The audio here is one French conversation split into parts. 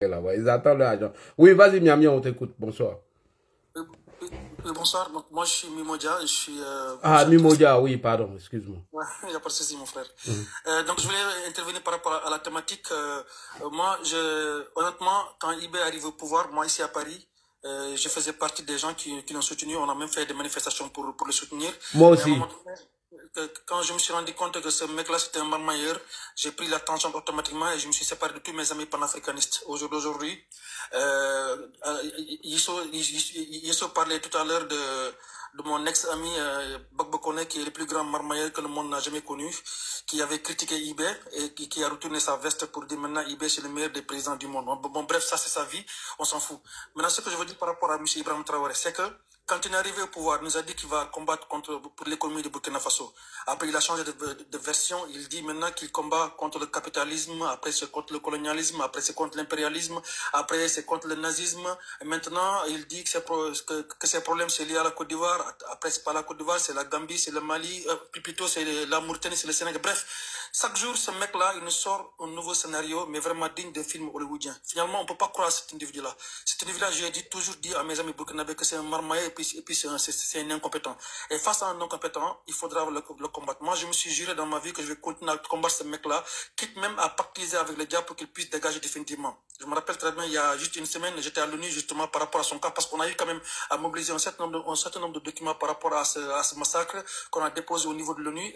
Là-bas. Ils attendent l'argent. Oui, vas-y, Miami, on t'écoute. Bonsoir. Euh, Bonsoir, donc moi je suis Mimodia, je suis Ah, journaliste. Mimodia, oui, pardon, excuse-moi. Ouais, il n'y a pas de souci, mon frère. Mhm. Donc je voulais intervenir par rapport à la thématique. Moi, honnêtement, quand IB arrive au pouvoir, moi ici à Paris, je faisais partie des gens qui l'ont soutenu. On a même fait des manifestations pour le soutenir. Moi Mais à un moment aussi. donné, quand je me suis rendu compte que ce mec-là c'était un marmailleur, j'ai pris la tangente automatiquement et je me suis séparé de tous mes amis panafricanistes. Aujourd'hui, Yisso parlait tout à l'heure de mon ex-ami Gbagbo Kone, qui est le plus grand marmailleur que le monde n'a jamais connu, qui avait critiqué IB et qui a retourné sa veste pour dire maintenant IB c'est le meilleur des présidents du monde. Bon, bref, ça c'est sa vie, on s'en fout. Maintenant, ce que je veux dire par rapport à M. Ibrahim Traoré, c'est que quand il est arrivé au pouvoir, il nous a dit qu'il va combattre pour l'économie de Burkina Faso. Après, il a changé de version. Il dit maintenant qu'il combat contre le capitalisme. Après, c'est contre le colonialisme. Après, c'est contre l'impérialisme. Après, c'est contre le nazisme. Et maintenant, il dit que ces problèmes, c'est lié à la Côte d'Ivoire. Après, c'est pas la Côte d'Ivoire, c'est la Gambie, c'est le Mali. Plutôt, c'est la Mauritanie, c'est le Sénégal. Bref, chaque jour, ce mec-là, il nous sort un nouveau scénario, mais vraiment digne d'un film hollywoodien. Finalement, on ne peut pas croire à cet individu-là. Cet individu-là, toujours dit à mes amis burkinabés que c'est un marmaillé et puis c'est un incompétent. Et face à un incompétent, il faudra le combattre. Moi, je me suis juré dans ma vie que je vais continuer à combattre ce mec-là, quitte même à pactiser avec le diable pour qu'il puisse dégager définitivement. Je me rappelle très bien, il y a juste une semaine, j'étais à l'ONU justement par rapport à son cas, parce qu'on a eu quand même à mobiliser un certain nombre de documents par rapport à ce massacre qu'on a déposé au niveau de l'ONU.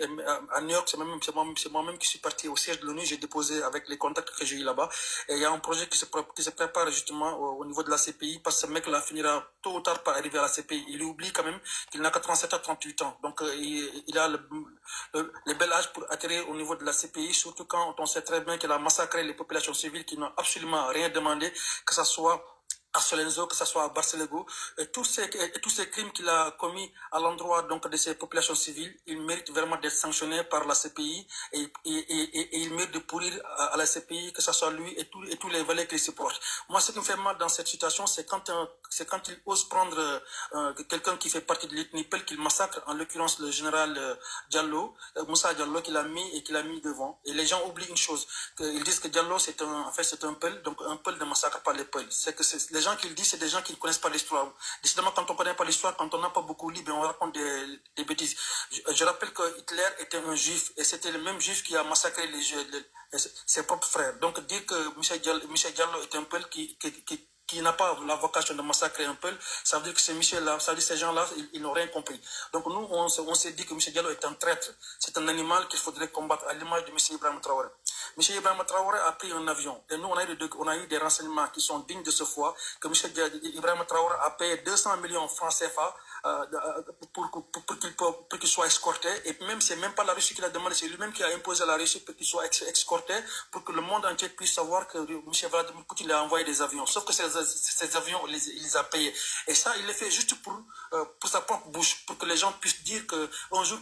À New York, c'est moi-même qui suis parti au siège de l'ONU, j'ai déposé avec les contacts que j'ai eu là-bas. Et il y a un projet qui se prépare justement au niveau de la CPI, parce que ce mec-là finira tôt ou tard par arriver à la CPI. Il oublie quand même qu'il n'a que 37 à 38 ans. Donc il a le bel âge pour atterrir au niveau de la CPI, surtout quand on sait très bien qu'il a massacré les populations civiles qui n'ont absolument rien demandé, que ce soit à Solenzo, que ce soit à Barcelego, et tous ces crimes qu'il a commis à l'endroit donc de ces populations civiles, il mérite vraiment d'être sanctionné par la CPI et il mérite de pourrir à la CPI, que ce soit lui et tous les valets qui le supportent. Moi, ce qui me fait mal dans cette situation, c'est quand il ose prendre quelqu'un qui fait partie de l'ethnie Pel qu'il massacre, en l'occurrence le général Diallo, Moussa Diallo, qu'il a mis devant. Et les gens oublient une chose, ils disent que Diallo c'est un Pel, donc un Pel ne massacre pas les Pels. C'est que les gens qui le disent, c'est des gens qui ne connaissent pas l'histoire. Décidément, quand on ne connaît pas l'histoire, quand on n'a pas beaucoup lu, on raconte des bêtises. Je rappelle que Hitler était un juif, et c'était le même juif qui a massacré ses propres frères. Donc dire que Michel Diallo est un Pel qui n'a pas la vocation de massacrer un peuple, ça veut dire que ces Michel-là, ça veut dire que ces gens-là, ils n'ont rien compris. Donc nous, on s'est dit que Michel Diallo est un traître, c'est un animal qu'il faudrait combattre à l'image de M. Ibrahim Traoré. M. Ibrahim Traoré a pris un avion, et nous, on a eu des renseignements qui sont dignes de ce foi, que M. Ibrahim Traoré a payé 200 millions de francs CFA pour qu'il soit escorté. Et même, c'est même pas la Russie qui l'a demandé, c'est lui-même qui a imposé à la Russie pour qu'il soit escorté, pour que le monde entier puisse savoir que M. Vladimir Poutine a envoyé des avions. Sauf que ces avions, il les a payés. Et ça, il le fait juste pour sa propre bouche, pour que les gens puissent dire qu'un jour,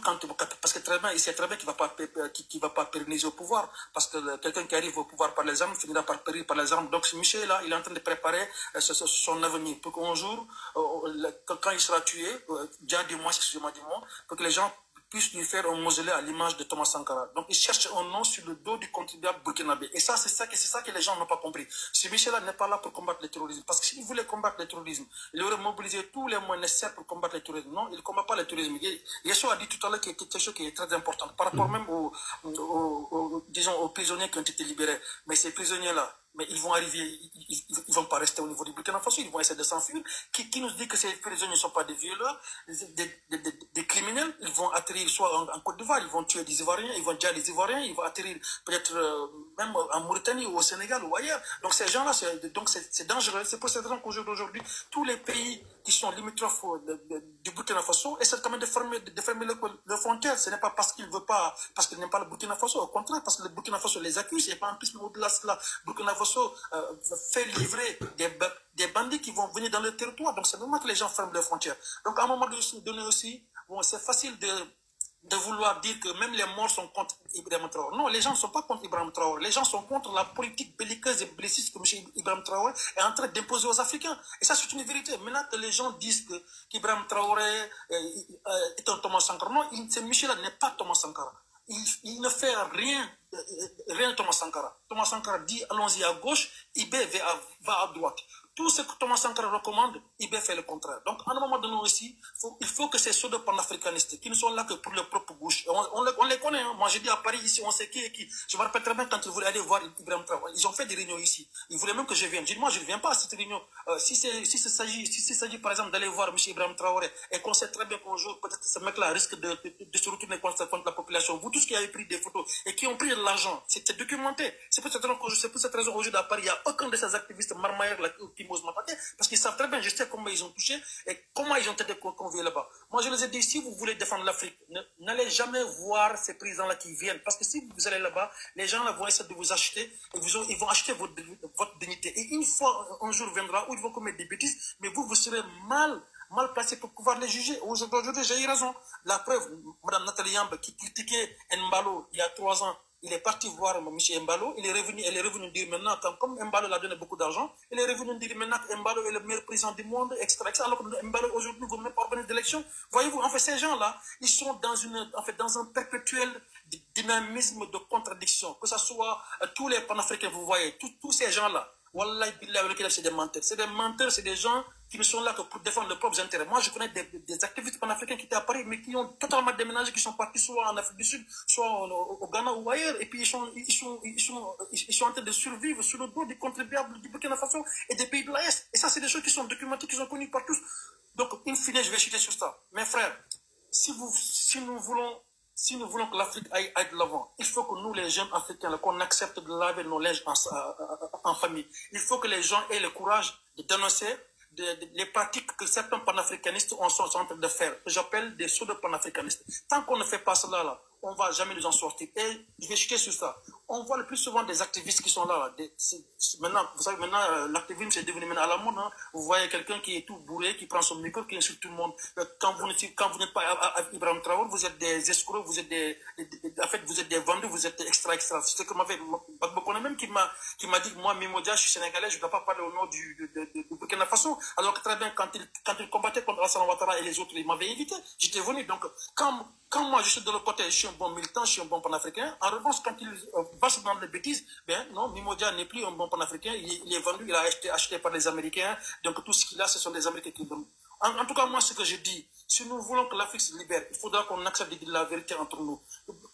parce que très bien, il sait très bien qu'il ne va pas pérenniser au pouvoir, parce que quelqu'un qui arrive au pouvoir par les armes finira par périr par les armes. Donc, ce Michel-là, il est en train de préparer son avenir, pour qu'un jour, quand il sera tué, déjà du moins, excusez-moi du mot, pour que les gens puissent lui faire un mausolée à l'image de Thomas Sankara. Donc, il cherche un nom sur le dos du contribuable burkinabé. Et ça, c'est ça que les gens n'ont pas compris. Ce Michel-là n'est pas là pour combattre le terrorisme. Parce que s'il voulait combattre le terrorisme, il aurait mobilisé tous les moyens nécessaires pour combattre le terrorisme. Non, il ne combat pas le terrorisme. Yeshua a dit tout à l'heure quelque chose qui est très important. Par rapport même aux prisonniers qui ont été libérés. Mais ces prisonniers-là, mais ils vont arriver, ils vont pas rester au niveau du Burkina Faso, ils vont essayer de s'enfuir. Qui nous dit que ces prisonniers ne sont pas des violeurs, des criminels? Ils vont atterrir soit en Côte d'Ivoire, ils vont tuer des Ivoiriens, ils vont tuer des Ivoiriens, ils vont atterrir peut-être même en Mauritanie ou au Sénégal ou ailleurs. Donc ces gens-là, c'est dangereux. C'est pour cette raison qu'aujourd'hui, tous les pays qui sont limitrophes du Burkina Faso essaient quand même de fermer leurs frontières. Ce n'est pas parce qu'ils ne veulent pas, parce qu'ils n'aiment pas le Burkina Faso, au contraire, parce que le Burkina Faso les accuse, et pas en plus, au-delà de cela, Burkina Faso fait livrer des bandits qui vont venir dans le territoire. Donc c'est normal que les gens ferment leurs frontières. Donc à un moment donné aussi, bon, c'est facile de vouloir dire que même les morts sont contre Ibrahim Traoré. Non, les gens ne sont pas contre Ibrahim Traoré. Les gens sont contre la politique belliqueuse et belliciste que M. Ibrahim Traoré est en train d'imposer aux Africains. Et ça, c'est une vérité. Maintenant que les gens disent qu'Ibrahim Traoré est un Thomas Sankara, non, ce Michel-là n'est pas Thomas Sankara. il ne fait rien Thomas Sankara. Thomas Sankara dit allons-y à gauche, IB va à droite. Tout ce que Thomas Sankara recommande, IB fait le contraire. Donc, à un moment donné aussi, il faut que ces pseudo-panafricanistes qui ne sont là que pour leur propre bouche, on les connaît. Hein. Moi, je dis à Paris, ici, on sait qui est qui. Je me rappelle très bien quand ils voulaient aller voir Ibrahim Traoré. Ils ont fait des réunions ici. Ils voulaient même que je vienne. Je dis, moi, je ne viens pas à cette réunion. Si s'agit, par exemple, d'aller voir M. Ibrahim Traoré et qu'on sait très bien qu'un jour, peut-être ce mec-là risque de se retourner contre la population. Vous tous qui avez pris des photos et qui ont pris de l'argent, c'est documenté. C'est pour cette raison qu'aujourd'hui, à Paris, il n'y a aucun de ces activistes marmailleurs là qui m'osent m'attaquer, parce qu'ils savent très bien, je sais comment ils ont touché et comment ils ont été conviés là-bas. Moi, je les ai dit, si vous voulez défendre l'Afrique, n'allez jamais voir ces présidents-là qui viennent, parce que si vous allez là-bas, les gens là vont essayer de vous acheter, et ils vont acheter votre dignité. Et une fois, un jour viendra où ils vont commettre des bêtises, mais vous serez mal placé pour pouvoir les juger. Aujourd'hui, j'ai eu raison. La preuve, Mme Nathalie Yambe, qui critiquait Mbalo il y a 3 ans, il est parti voir M. Mbalo, elle est revenue dire maintenant, comme Mbalo l'a donné beaucoup d'argent, elle est revenue dire maintenant que Mbalo est le meilleur président du monde, etc. Alors que Mbalo aujourd'hui ne veut même pas organiser d'élection. Voyez-vous, en fait, ces gens-là, ils sont dans un perpétuel dynamisme de contradiction. Que ce soit tous les panafricains, vous voyez, tous ces gens-là, Wallahi billah, c'est des menteurs. C'est des menteurs, c'est des gens qui ne sont là que pour défendre leurs propres intérêts. Moi, je connais des activistes panafricains qui étaient à Paris, mais qui ont totalement déménagé, qui sont partis soit en Afrique du Sud, soit au Ghana ou ailleurs, et puis ils sont en train de survivre sur le dos des contribuables du Burkina Faso et des pays de l'Est. Et ça, c'est des choses qui sont documentées, qui sont connues par tous. Donc, in fine, je vais chuter sur ça. Mes frères, si nous voulons que l'Afrique aille de l'avant, il faut que nous, les jeunes Africains, qu'on accepte de laver nos linges en famille. Il faut que les gens aient le courage de dénoncer les pratiques que certains panafricanistes sont en train de faire, que j'appelle des pseudo-panafricanistes. Tant qu'on ne fait pas cela, là, on ne va jamais nous en sortir. Et je vais chuter sur ça. On voit le plus souvent des activistes qui sont là. Maintenant, vous savez, l'activisme, c'est devenu à la mode. Hein. Vous voyez quelqu'un qui est tout bourré, qui prend son micro, qui insulte tout le monde. Quand vous n'êtes pas à Ibrahim Traoré, vous êtes des escrocs, vous êtes des vendus, vous êtes extra. C'est ce que m'avait Bakbokone même qui m'a dit que moi, Mimodia, je suis sénégalais, je ne dois pas parler au nom du Burkina Faso. Alors que très bien, quand il combattait contre Alassane Ouattara et les autres, il m'avait invité. J'étais venu. Donc, quand moi, je suis de l'autre côté, je suis un bon militant, je suis un bon panafricain. En revanche, quand il va se dans les bêtises, ben non, Mimodia n'est plus un bon panafricain. Il est vendu, il a été acheté par les Américains. Donc, tout ce qu'il a, ce sont les Américains qui le donnent. En tout cas, moi, ce que je dis, si nous voulons que l'Afrique se libère, il faudra qu'on accepte de dire la vérité entre nous.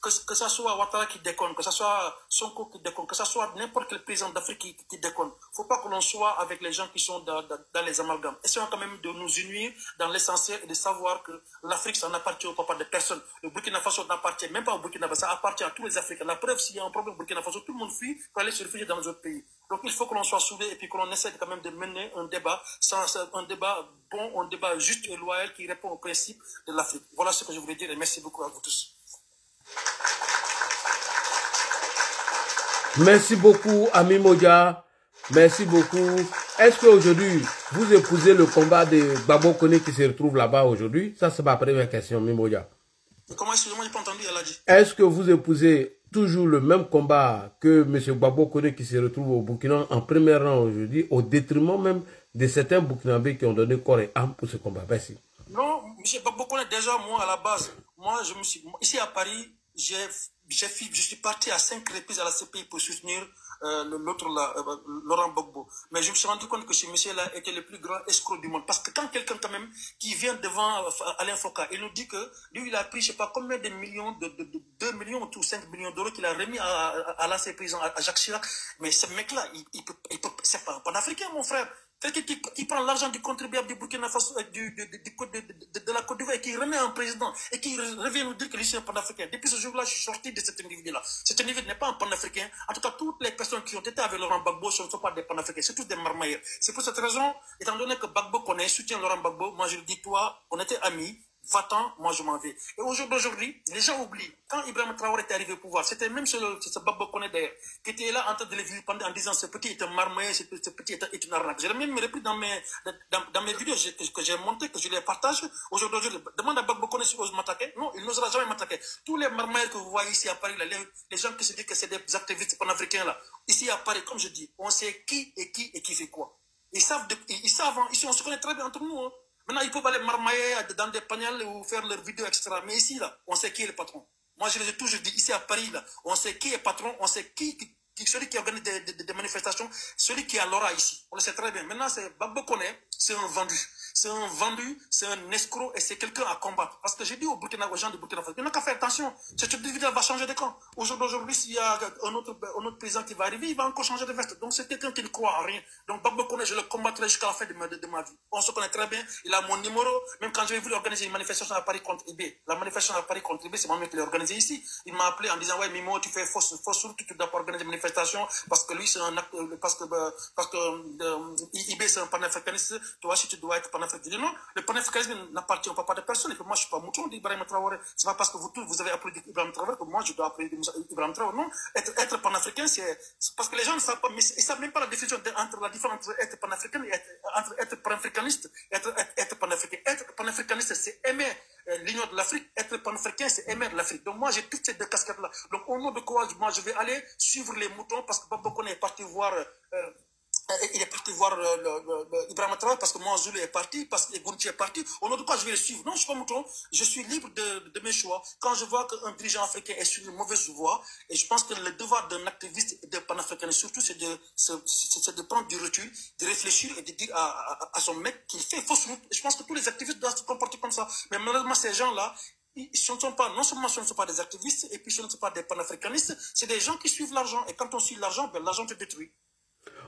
Que ce soit Ouattara qui déconne, que ce soit Sonko qui déconne, que ce soit n'importe quel président d'Afrique qui déconne. Il ne faut pas que l'on soit avec les gens qui sont dans les amalgames. Essayons quand même de nous unir dans l'essentiel et de savoir que l'Afrique, ça n'appartient au papa de personne. Le Burkina Faso n'appartient même pas au Burkina Faso, ça appartient à tous les Africains. La preuve, s'il y a un problème au Burkina Faso, tout le monde fuit pour aller se réfugier dans les autres pays. Donc il faut que l'on soit soudés et puis que l'on essaie quand même de mener un débat, un débat bon, un débat juste et loyal qui répond aux principes de l'Afrique. Voilà ce que je voulais dire et merci beaucoup à vous tous. Merci beaucoup, Ami Modja. Merci beaucoup. Est-ce qu'aujourd'hui, vous épousez le combat de Gbagbo Koné qui se retrouve là-bas aujourd'hui? Ça, c'est ma première question, Ami Modja. Comment est-ce que moi, je n'ai pas entendu, elle a dit? Est-ce que vous épousez toujours le même combat que M. Gbagbo Koné qui se retrouve au Burkina en premier rang aujourd'hui, au détriment même de certains Burkinabés qui ont donné corps et âme pour ce combat? Merci. Non, M. Gbagbo Koné, déjà, moi, à la base, ici à Paris, je suis parti à 5 reprises à la CPI pour soutenir l'autre là, Laurent Gbagbo. Mais je me suis rendu compte que ce monsieur-là était le plus grand escroc du monde. Parce que quand quelqu'un quand même qui vient devant Alain Foka, il nous dit que lui, il a pris je ne sais pas combien de millions, de 2 millions ou 5 millions d'euros qu'il a remis à l'ancien président, à Jacques Chirac. Mais ce mec-là, c'est pas un panafricain, mon frère. Quelqu'un qui prend l'argent du contribuable du Burkina Faso, de la Côte d'Ivoire et qui remet un président et qui revient nous dire que lui c'est un panafricain. Depuis ce jour-là, je suis sorti de cet individu-là. Cet individu n'est pas un panafricain. En tout cas, toutes les personnes qui ont été avec Laurent Gbagbo ne sont pas des panafricains. C'est tous des marmailleurs. C'est pour cette raison, étant donné que Gbagbo connaît, soutient Laurent Gbagbo, moi je lui dis, toi, on était amis. Va-t'en, moi je m'en vais. Et aujourd'hui, les gens oublient. Quand Ibrahim Traoré est arrivé au pouvoir, c'était même ce Gbagbo Koné d'ailleurs, qui était là en train de le vilipender en disant ce petit est un marmaillé, ce petit est une arnaque. J'ai même repris dans mes vidéos que j'ai montées, que je les partage. Aujourd'hui, je demande à Gbagbo Koné s'il ose m'attaquer. Non, il n'osera jamais m'attaquer. Tous les marmailleurs que vous voyez ici à Paris, là, les gens qui se disent que c'est des activistes panafricains là, ici à Paris, comme je dis, on sait qui fait quoi. Ils savent, ici on se connaît très bien entre nous. Hein. Maintenant, ils peuvent aller marmailler dans des panels ou faire leurs vidéos, etc. Mais ici, là, on sait qui est le patron. Moi, je les ai toujours dit, ici à Paris, là, on sait qui est patron, on sait celui qui organise des manifestations, celui qui a l'aura ici. On le sait très bien. Maintenant, c'est Gbagbo Kone, c'est un vendu. C'est un vendu, c'est un escroc et c'est quelqu'un à combattre. Parce que j'ai dit aux gens de Burkina Faso, il n'y a qu'à faire attention. Cette individu va changer de camp. Aujourd'hui, s'il y a un autre président qui va arriver, il va encore changer de veste. Donc c'est quelqu'un qui ne croit en rien. Donc Gbagbo Kone, je le combattrai jusqu'à la fin de ma vie. On se connaît très bien. Il a mon numéro. Même quand j'avais voulu organiser une manifestation à Paris contre IB, la manifestation à Paris contre IB, c'est moi-même qui l'ai organisée ici. Il m'a appelé en disant, ouais, Mimo, tu fais fausse route, tu dois pas organiser une manifestation parce que lui, c'est un acte, parce que IB, c'est un panafricaniste. Toi, si tu dois être panafricaniste, je dis non, le panafricanisme n'appartient pas de personne. Et puis moi, je ne suis pas mouton d'Ibrahim Traoré. C'est pas parce que vous avez applaudi Ibrahim Traoré que moi, je dois applaudir Ibrahim Traoré. Non, être panafricain, c'est parce que les gens ne savent pas, mais ils ne savent même pas la définition entre la différence entre être panafricain et être panafricaniste, être panafricain. Être panafricaniste, c'est aimer l'union de l'Afrique. Être panafricain, c'est aimer l'Afrique. Donc moi, j'ai toutes ces deux casquettes-là. Donc au nom de quoi, moi, je vais aller suivre les moutons parce que Gbagbo Kone est parti voir... il est parti voir Ibrahim Traoré parce que moi, Zulu est parti, parce que Gounti est parti. Au nom de quoi je vais le suivre? Non, je ne suis pas mouton. Je suis libre de mes choix. Quand je vois qu'un dirigeant africain est sur une mauvaise voie, et je pense que le devoir d'un activiste et d'un panafricaniste, surtout, c'est de prendre du recul, de réfléchir et de dire à son mec qu'il fait fausse route. Je pense que tous les activistes doivent se comporter comme ça. Mais malheureusement, ces gens-là, non seulement ce ne sont pas des activistes, et puis ce ne sont pas des panafricanistes, c'est des gens qui suivent l'argent. Et quand on suit l'argent, ben, l'argent te détruit.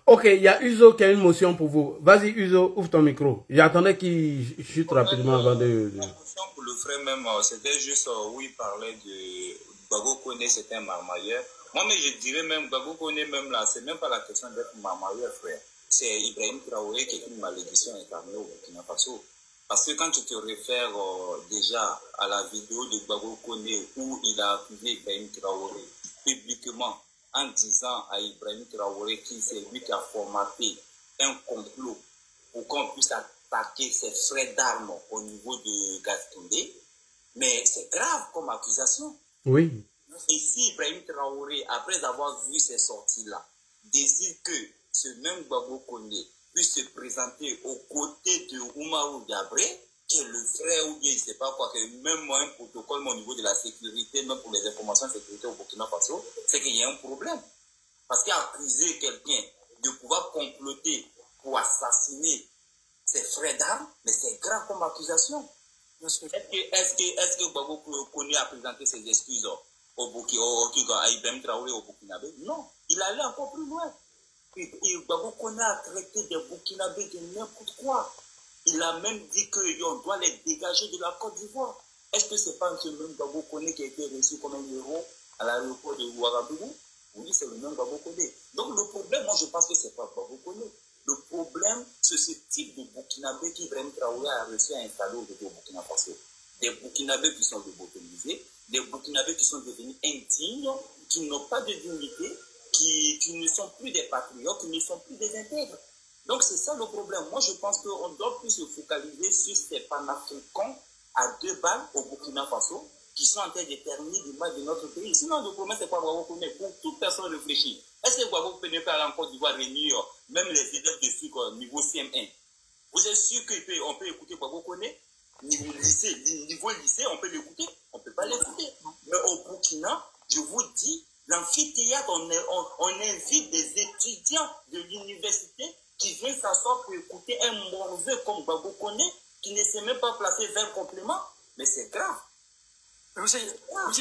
Ok, il y a Uzo qui a une motion pour vous. Vas-y, Uzo, ouvre ton micro. J'attendais qu'il chute rapidement avant de... La motion pour le frère même, c'était juste où il parlait de Gbagbo Kone, c'était un marmailleur. Moi, mais je dirais même, Gbagbo Kone, même là, c'est même pas la question d'être marmailleur, frère. C'est Ibrahim Traoré qui est une malédiction incarnée au Burkina Faso. Parce que quand tu te réfères déjà à la vidéo de Gbagbo Kone où il a accusé Ibrahim Traoré publiquement, en disant à Ibrahim Traoré que c'est lui qui a formaté un complot pour qu'on puisse attaquer ses frères d'armes au niveau de Gastoundé. Mais c'est grave comme accusation. Oui. Et si Ibrahim Traoré, après avoir vu ces sorties-là, décide que ce même Gbagbo Kone puisse se présenter aux côtés de Oumarou Diabré, qui est le frère ou bien je ne sais pas quoi, que même un protocole au niveau de la sécurité, même pour les informations de sécurité au Burkina Faso, c'est qu'il y a un problème. Parce qu'accuser quelqu'un de pouvoir comploter pour assassiner ses frères d'armes, mais c'est grave comme accusation. Est-ce que Gbagbo Kone a présenté ses excuses à Ibrahim Traoré au Burkinabé? Non, il allait encore plus loin. Et Gbagbo Kone a traité des Burkinabés de n'importe quoi. Il a même dit qu'on doit les dégager de la Côte d'Ivoire. Est-ce que ce n'est pas ce même Gbagbo Kone qui a été reçu comme un héros à l'aéroport de Ouagadougou? Oui, c'est le même Gbagbo Kone. Donc le problème, moi je pense que ce n'est pas Gbagbo Kone. Le problème, c'est ce type de Burkinabé qu'Ibrahim Traoré a réussi à installer au Burkina Faso. Des Burkinabés qui sont lobotomisés, des Burkinabés qui sont devenus indignes, qui n'ont pas de dignité, qui ne sont plus des patriotes, qui ne sont plus des intègres. Donc c'est ça le problème. Moi je pense qu'on doit plus se focaliser sur ces panafricains à 2 balles au Burkina Faso qui sont en train de déterminer l'image de notre pays. Sinon le problème c'est pas Gbagbo Kone. Pour toute personne réfléchie, est-ce que Gbagbo Kone peut aller en Côte d'Ivoire réunir même les élèves de sucre niveau CM1? Vous êtes sûr qu'on peut écouter Gbagbo Kone? Niveau lycée, on peut l'écouter? On ne peut pas l'écouter. Mais au Burkina, je vous dis, l'amphithéâtre, on invite des étudiants de l'université qui viennent s'asseoir pour écouter un morveux comme Gbagbo Kone, qui ne sait même pas placer 20 compléments, mais c'est grave. Monsieur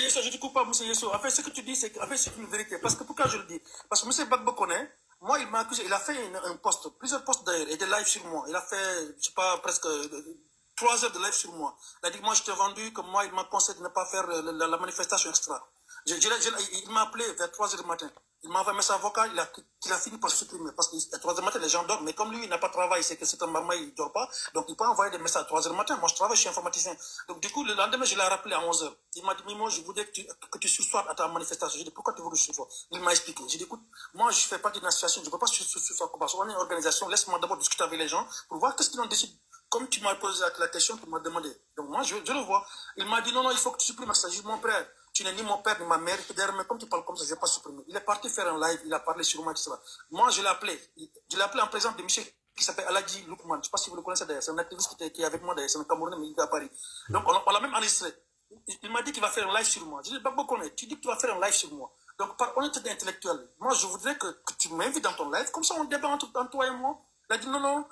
Yesso, je ne te coupe pas, monsieur Yesso. En fait, ce que tu dis, c'est une vérité. Parce que pourquoi je le dis? Parce que monsieur Gbagbo Kone, moi, il m'a accusé, il a fait un post, plusieurs posts d'ailleurs, et des lives sur moi. Il a fait, je ne sais pas, presque 3 heures de live sur moi. Il a dit que moi, je t'ai vendu, que moi, il m'a conseillé de ne pas faire la manifestation extra. Il m'a appelé vers 3 heures du matin. Il m'a envoyé un message vocal, il a fini par supprimer. Parce qu'à 3 heures du matin, les gens dorment. Mais comme lui, il n'a pas de travail, c'est que c'est un marmaille, il ne dort pas. Donc, il peut envoyer des messages à 3 heures du matin. Moi, je travaille, je suis informaticien. Donc, du coup, le lendemain, je l'ai rappelé à 11 heures. Il m'a dit, Mimo, je voudrais que tu sursois à ta manifestation. J'ai dit, pourquoi tu veux que je sursois? Il m'a expliqué. J'ai dit, écoute, moi, je ne fais pas d'une association, je ne peux pas sursoir. Parce qu'on est une organisation, laisse-moi d'abord discuter avec les gens pour voir qu'est-ce qu'ils ont décidé. Comme tu m'as posé la question, tu m'as demandé. Donc, moi, je le vois. Il m'a dit, non, il faut que tu supprimes ça. J'ai dit, mon frère, tu n'es ni mon père, ni ma mère. Mais comme tu parles comme ça, je ne vais pas supprimer. Il est parti faire un live, il a parlé sur moi, etc. Moi, je l'ai appelé. Je l'ai appelé en présence de monsieur qui s'appelle Aladji Loukman. Je ne sais pas si vous le connaissez d'ailleurs. C'est un activiste qui est avec moi d'ailleurs. C'est un Camerounais, mais il est à Paris. Donc, on l'a même enregistré. Il m'a dit qu'il va faire un live sur moi. Je dis, Gbagbo Koné, tu dis que tu vas faire un live sur moi. Donc, par honnêteté intellectuelle, moi, je voudrais que tu m'invites dans ton live, comme ça, on débat entre toi et moi. Il a dit, non, non,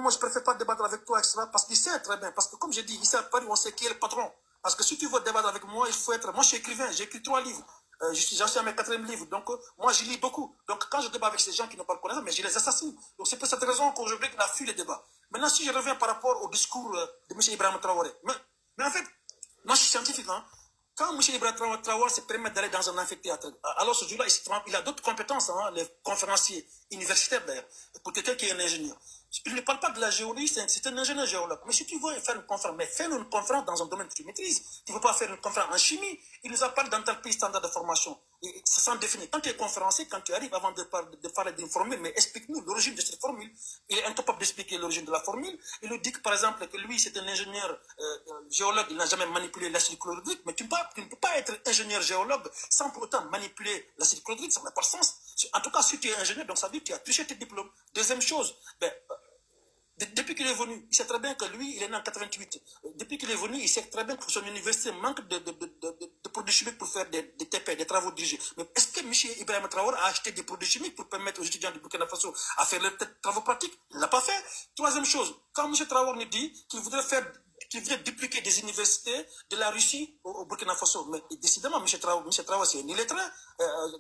moi, je préfère pas débattre avec toi, etc. Parce qu'il sait très bien. Parce que, comme j'ai dit, ici à Paris, on sait qui est le patron. Parce que si tu veux débattre avec moi, il faut être... Moi, je suis écrivain, j'ai écrit 3 livres. J'en suis à mes 4e livre. Donc, moi, je lis beaucoup. Donc, quand je débat avec ces gens qui n'ont pas de connaissance, mais je les assassine. Donc, c'est pour cette raison qu'aujourd'hui, il a fui les débats. Maintenant, si je reviens par rapport au discours de M. Ibrahim Traoré. Mais en fait, moi, je suis scientifique. Hein. Quand M. Ibrahim Traoré se permet d'aller dans un amphithéâtre, alors ce jour-là, il a d'autres compétences, hein, les conférenciers universitaires d'ailleurs, pour quelqu'un qui est un ingénieur. Il ne parle pas de la géologie, c'est un ingénieur géologue. Mais si tu veux faire une conférence, mais fais une conférence dans un domaine que tu maîtrises. Tu ne veux pas faire une conférence en chimie. Il nous a parlé d'un tel pays standard de formation. Et ça s'en définit. Quand tu es conférencier, quand tu arrives avant de parler d'une formule, mais explique-nous l'origine de cette formule. Il est incapable d'expliquer l'origine de la formule. Il nous dit que, par exemple, que lui, c'est un ingénieur géologue, il n'a jamais manipulé l'acide chlorhydrique. Mais tu ne peux pas être ingénieur géologue sans pour autant manipuler l'acide chlorhydrique. Ça n'a pas de sens. En tout cas, si tu es ingénieur, donc ça veut dire que tu as touché tes diplômes. Deuxième chose, depuis qu'il est venu, il sait très bien que lui, il est né en 88. Depuis qu'il est venu, il sait très bien que son université manque de produits chimiques pour faire des TP, des travaux dirigés. Mais est-ce que M. Ibrahim Traoré a acheté des produits chimiques pour permettre aux étudiants du Burkina Faso à faire leurs travaux pratiques? Il ne l'a pas fait. Troisième chose, quand M. Traoré nous dit qu'il voudrait dupliquer des universités de la Russie au Burkina Faso. Mais décidément, M. Traoré, c'est un illettré.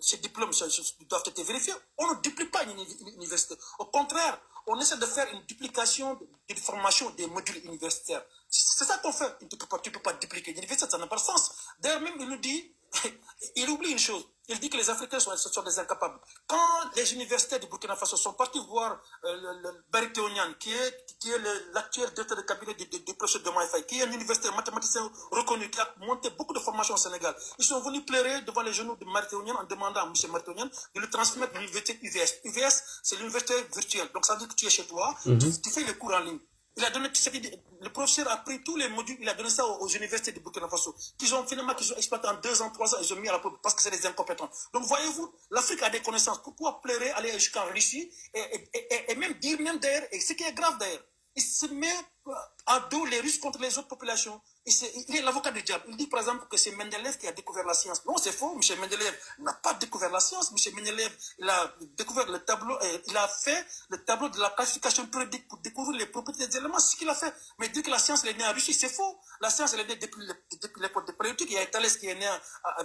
Ses diplômes doivent être vérifiés. On ne duplique pas une université. Au contraire, on essaie de faire une duplication de formation des modules universitaires. C'est ça qu'on fait. Tu ne peux pas dupliquer l'université, ça n'a pas de sens. D'ailleurs, même, il nous dit, il oublie une chose. Il dit que les Africains sont des incapables. Quand les universités du Burkina Faso sont partis voir le Barry Théonian, qui est l'actuel directeur de cabinet du professeur de Maïfaï, qui est un universitaire mathématicien reconnu, qui a monté beaucoup de formations au Sénégal, ils sont venus pleurer devant les genoux de Barry Théonian en demandant à M. Barry Théonian de lui transmettre l'université UVS. UVS, c'est l'université virtuelle. Donc ça veut dire que tu es chez toi, tu fais les cours en ligne. Il a donné, le professeur a pris tous les modules, il a donné ça aux universités de Burkina Faso, qu'ils ont exploité en 2 ans, 3 ans, ils ont mis à la poubelle parce que c'est des incompétents. Donc voyez-vous, l'Afrique a des connaissances. Pourquoi pleurer, aller jusqu'en Russie et même dire, d'ailleurs, et ce qui est grave d'ailleurs, il se met à dos les Russes contre les autres populations. Il est l'avocat du diable. Il dit par exemple que c'est Mendeleev qui a découvert la science. Non, c'est faux. M. Mendeleev n'a pas découvert la science. M. Mendeleev, il a découvert le tableau, il a fait le tableau de la classification périodique pour découvrir les propriétés des éléments. C'est ce qu'il a fait. Mais dire que la science elle est née en Russie, c'est faux. La science elle est née depuis l'époque de périodique. Il y a Thalès qui est né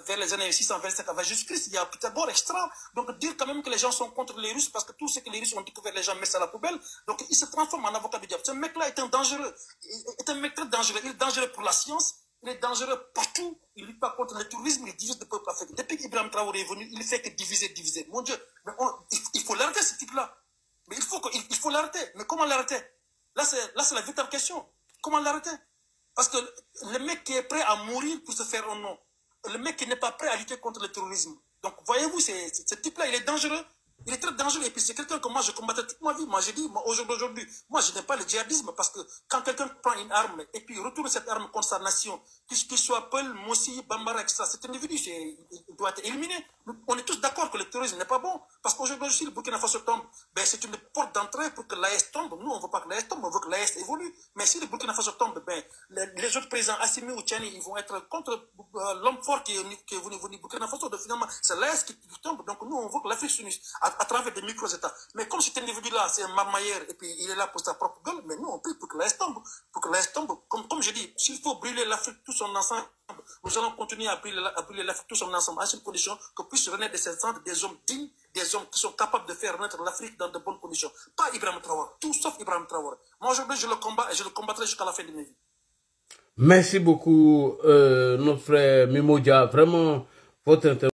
vers les années 625 avant Jésus-Christ. Il y a Pythagore, etc. Donc dire quand même que les gens sont contre les Russes parce que tout ce que les Russes ont découvert, les gens mettent ça à la poubelle. Donc il se transforme en avocat du diable. Ce mec-là est un dangereux. Il est un mec très dangereux. Il est dangereux pour la science. Il est dangereux partout. Il ne lutte pas contre le tourisme, il divise le peuple africain. Depuis qu'Ibrahim Traoré est venu, il ne fait que diviser. Mon Dieu, mais il faut l'arrêter, ce type-là. Mais il faut l'arrêter. Mais comment l'arrêter? Là, c'est la véritable question. Comment l'arrêter? Parce que le mec qui est prêt à mourir pour se faire un nom, le mec qui n'est pas prêt à lutter contre le terrorisme. Donc, voyez-vous, ce type-là, il est dangereux. Il est très dangereux. Et puis, c'est quelqu'un que moi, je combattais toute ma vie. Moi, j'ai dit, aujourd'hui, moi, je n'aime pas le djihadisme parce que quand quelqu'un prend une arme et puis retourne cette arme contre sa nation, qu'il soit Peul, Mossi, Bambara, etc., cet individu, il doit être éliminé. On est tous d'accord que le terrorisme n'est pas bon. Parce qu'aujourd'hui, si le Burkina Faso tombe, ben, c'est une porte d'entrée pour que l'AS tombe. Nous, on ne veut pas que l'AS tombe, on veut que l'AS évolue. Mais si le Burkina Faso tombe, ben, les autres présidents, Assimi ou Tchani, ils vont être contre l'homme fort qui est venu Burkina Faso. Donc, finalement, c'est l'AS qui tombe. Donc, nous, on veut que l'Afrique s'unisse à travers des micro-États. Mais comme cet individu-là, c'est un marmailleur et puis il est là pour sa propre gueule, mais nous, on prie pour que l'AS tombe. Pour que l'AS tombe. Comme je dis, s'il faut brûler l'Afrique tout son ensemble, nous allons continuer à brûler l'Afrique tout son ensemble à cette condition que puisse renaître de ces centres des hommes dignes, des hommes qui sont capables de faire renaître l'Afrique dans de bonnes conditions. Pas Ibrahim Traoré, tout sauf Ibrahim Traoré. Moi, aujourd'hui, je le combats et je le combattrai jusqu'à la fin de mes vies. Merci beaucoup, notre frère Mimodia. Vraiment, votre intervention.